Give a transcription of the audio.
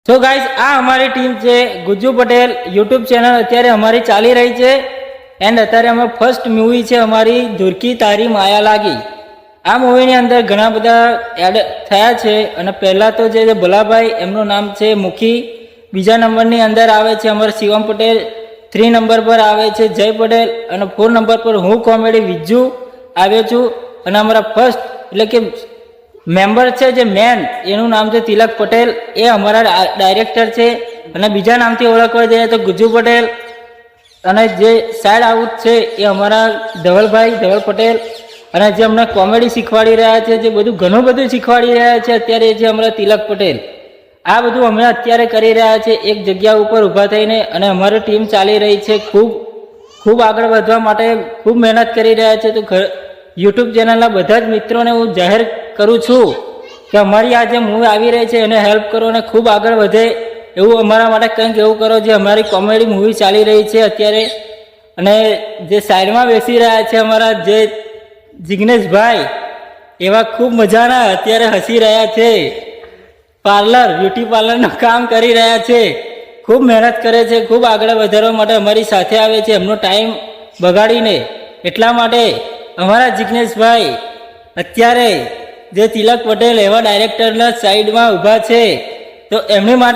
તો ગાઈઝ આ અમારી ટીમ છે ગુજ્જુ પટેલ યુટ્યુબ ચેનલ અત્યારે અમારી ચાલી રહી છે એન્ડ અત્યારે અમે ફર્સ્ટ મૂવી છે અમારી ધુરકી તારી માયા લાગી। આ મૂવીની અંદર ઘણા બધા એડ થયા છે અને પહેલાં તો જે ભોલાભાઈ એમનું નામ છે મુખી, બીજા નંબરની અંદર આવે છે અમારા શિવમ પટેલ, 3 નંબર પર આવે છે જય પટેલ અને 4 નંબર પર હું કોમેડી વિજ્જુ આવ્યો છું અને અમારા ફર્સ્ટ એટલે કે મેમ્બર છે જે મેન એનું નામ છે તિલક પટેલ, એ અમારા ડાયરેક્ટર છે અને બીજા નામથી ઓળખવા જઈએ તો ગુજ્જુ પટેલ અને જે સાઈડ આઉટ છે એ અમારા ધવલ પટેલ અને જે અમને કોમેડી શીખવાડી રહ્યા છે, જે બધું ઘણું બધું શીખવાડી રહ્યા છે અત્યારે એ છે અમારા તિલક પટેલ। આ બધું અમે અત્યારે કરી રહ્યા છે એક જગ્યા ઉપર ઊભા થઈને અને અમારી ટીમ ચાલી રહી છે ખૂબ આગળ વધવા માટે ખૂબ મહેનત કરી રહ્યા છે। તો યુટ્યુબ ચેનલના બધા જ મિત્રોને હું જાહેર કરું છું કે અમારી આ જે મૂવી આવી રહી છે એને હેલ્પ કરો અને ખૂબ આગળ વધે એવું અમારા માટે કંઈક એવું કરો જે અમારી કોમેડી મૂવી ચાલી રહી છે અત્યારે। અને જે સાઈડમાં બેસી રહ્યા છે અમારા જે જિગ્નેશભાઈ, એવા ખૂબ મજાના અત્યારે હસી રહ્યા છે, બ્યુટી પાર્લરનું કામ કરી રહ્યા છે, ખૂબ મહેનત કરે છે, ખૂબ આગળ વધારવા માટે અમારી સાથે આવે છે એમનો ટાઈમ બગાડીને। એટલા માટે અમારા જિગ્નેશભાઈ અત્યારે જે તિલક પટેલ એવા ડાયરેક્ટરના સાઈડમાં ઊભા છે તો એમની માટે